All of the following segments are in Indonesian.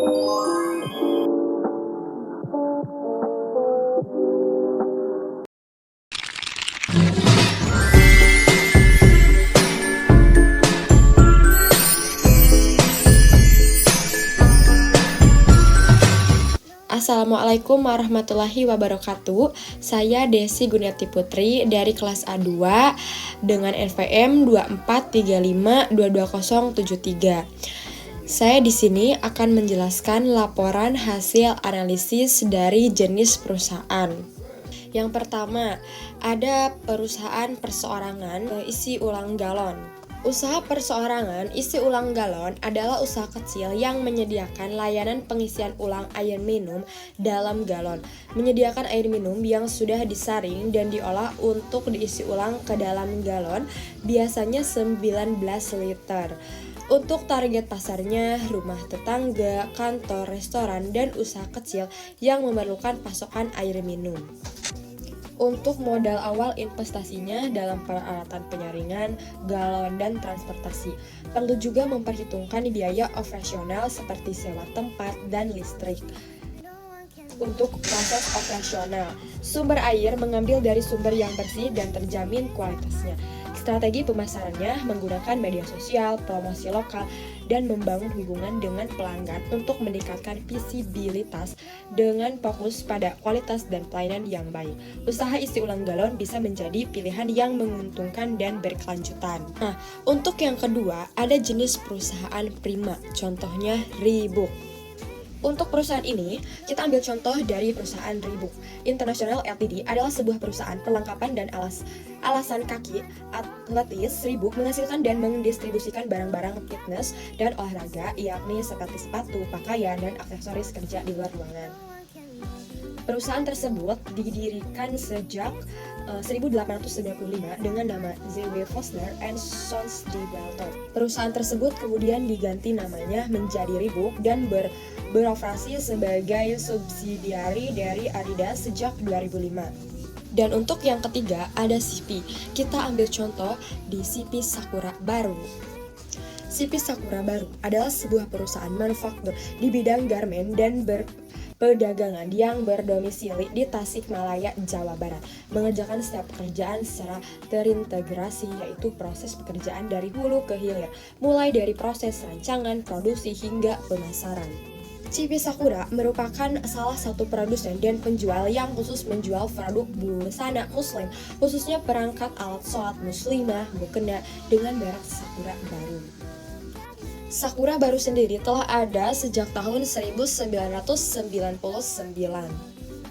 Assalamualaikum warahmatullahi wabarakatuh. Saya Desi Guniati Putri dari kelas A2 dengan NPM 2435220073. Saya di sini akan menjelaskan laporan hasil analisis dari jenis perusahaan. Yang pertama, ada perusahaan perseorangan isi ulang galon. Usaha perseorangan isi ulang galon adalah usaha kecil yang menyediakan layanan pengisian ulang air minum dalam galon. Menyediakan air minum yang sudah disaring dan diolah untuk diisi ulang ke dalam galon, biasanya 19 liter. Untuk target pasarnya, rumah tetangga, kantor, restoran, dan usaha kecil yang memerlukan pasokan air minum. Untuk modal awal investasinya dalam peralatan penyaringan, galon, dan transportasi. Perlu juga memperhitungkan biaya operasional seperti sewa tempat dan listrik. Untuk proses operasional, sumber air mengambil dari sumber yang bersih dan terjamin kualitasnya. Strategi pemasarannya menggunakan media sosial, promosi lokal, dan membangun hubungan dengan pelanggan untuk meningkatkan visibilitas dengan fokus pada kualitas dan pelayanan yang baik. Usaha isi ulang galon bisa menjadi pilihan yang menguntungkan dan berkelanjutan. Nah, untuk yang kedua, ada jenis perusahaan prima, contohnya Reebok. Untuk perusahaan ini, kita ambil contoh dari perusahaan Reebok International Ltd adalah sebuah perusahaan perlengkapan dan alasan kaki atletis. Reebok menghasilkan dan mendistribusikan barang-barang fitness dan olahraga, yakni seperti sepatu, pakaian, dan aksesoris kerja di luar ruangan. Perusahaan tersebut didirikan sejak 1895 dengan nama Z.W. Foster and Sons di Belton. Perusahaan tersebut kemudian diganti namanya menjadi Reebok dan beroperasi sebagai subsidiari dari Adidas sejak 2005. Dan untuk yang ketiga ada CP. Kita ambil contoh di CP Sakura Baru. CP Sakura Baru adalah sebuah perusahaan manufaktur di bidang garmen dan perdagangan yang berdomisili di Tasikmalaya, Jawa Barat, mengerjakan setiap pekerjaan secara terintegrasi, yaitu proses pekerjaan dari hulu ke hilir, mulai dari proses rancangan, produksi, hingga pemasaran. CP Sakura merupakan salah satu produsen dan penjual yang khusus menjual produk busana muslim, khususnya perangkat alat sholat muslimah, mukena, dengan merek Sakura Baru. Sakura Baru sendiri telah ada sejak tahun 1999.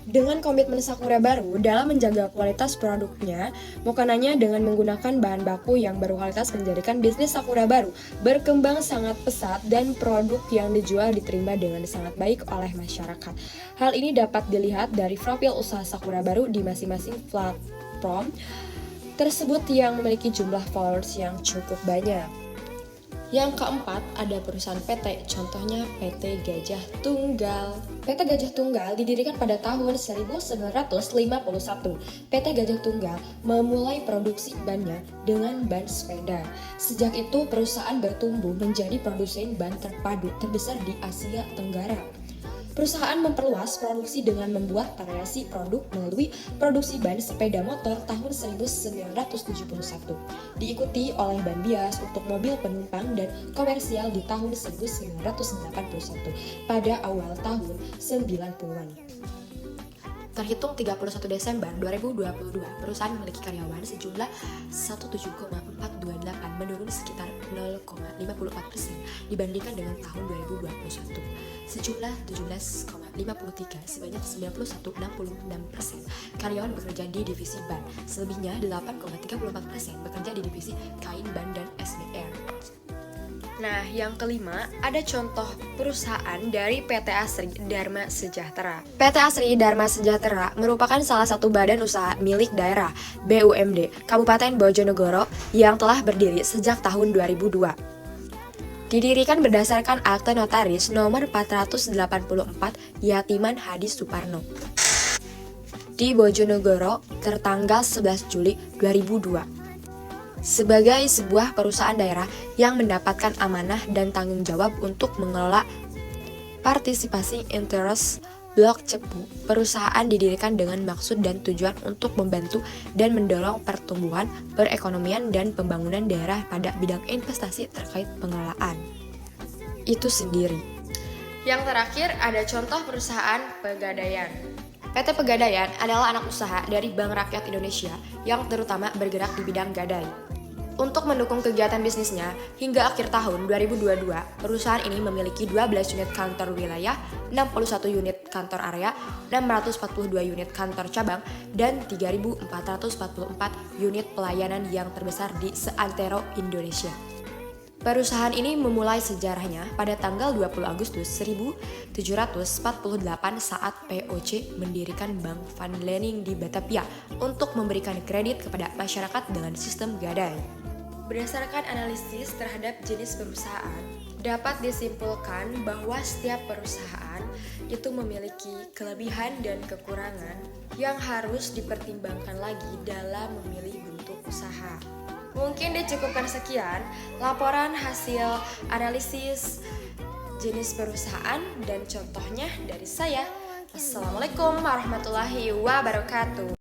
Dengan komitmen Sakura Baru dalam menjaga kualitas produknya, mukananya dengan menggunakan bahan baku yang berkualitas menjadikan bisnis Sakura Baru berkembang sangat pesat dan produk yang dijual diterima dengan sangat baik oleh masyarakat. Hal ini dapat dilihat dari profil usaha Sakura Baru di masing-masing platform tersebut yang memiliki jumlah followers yang cukup banyak. Yang keempat, ada perusahaan PT, contohnya PT Gajah Tunggal. PT Gajah Tunggal didirikan pada tahun 1951. PT Gajah Tunggal memulai produksi bannya dengan ban sepeda. Sejak itu, perusahaan bertumbuh menjadi produsen ban terpadu terbesar di Asia Tenggara. Perusahaan memperluas produksi dengan membuat variasi produk melalui produksi ban sepeda motor tahun 1971, diikuti oleh ban bias untuk mobil penumpang dan komersial di tahun 1981 pada awal tahun 90-an. Terhitung 31 Desember 2022, perusahaan memiliki karyawan sejumlah 17,428, menurun sekitar 0,54% dibandingkan dengan tahun 2021. Sejumlah 17,53 sebanyak 91,66% karyawan bekerja di divisi ban, selebihnya 8,34% bekerja di divisi kain, ban, dan SDR. Nah, yang kelima, ada contoh perusahaan dari PT Asri Dharma Sejahtera. PT Asri Dharma Sejahtera merupakan salah satu badan usaha milik daerah BUMD Kabupaten Bojonegoro yang telah berdiri sejak tahun 2002. Didirikan berdasarkan akte notaris nomor 484 Yatiman Hadi Suparno di Bojonegoro tertanggal 11 Juli 2002. Sebagai sebuah perusahaan daerah yang mendapatkan amanah dan tanggung jawab untuk mengelola Participation Interest Block Cepu, perusahaan didirikan dengan maksud dan tujuan untuk membantu dan mendorong pertumbuhan perekonomian dan pembangunan daerah pada bidang investasi terkait pengelolaan itu sendiri. Yang terakhir ada contoh perusahaan Pegadaian. PT Pegadaian adalah anak usaha dari Bank Rakyat Indonesia yang terutama bergerak di bidang gadai. Untuk mendukung kegiatan bisnisnya, hingga akhir tahun 2022, perusahaan ini memiliki 12 unit kantor wilayah, 61 unit kantor area, 642 unit kantor cabang, dan 3.444 unit pelayanan yang terbesar di seantero Indonesia. Perusahaan ini memulai sejarahnya pada tanggal 20 Agustus 1748 saat POC mendirikan Bank Van Lening di Batavia untuk memberikan kredit kepada masyarakat dengan sistem gadai. Berdasarkan analisis terhadap jenis perusahaan, dapat disimpulkan bahwa setiap perusahaan itu memiliki kelebihan dan kekurangan yang harus dipertimbangkan lagi dalam memilih bentuk usaha. Mungkin dicukupkan sekian laporan hasil analisis jenis perusahaan dan contohnya dari saya. Assalamualaikum warahmatullahi wabarakatuh.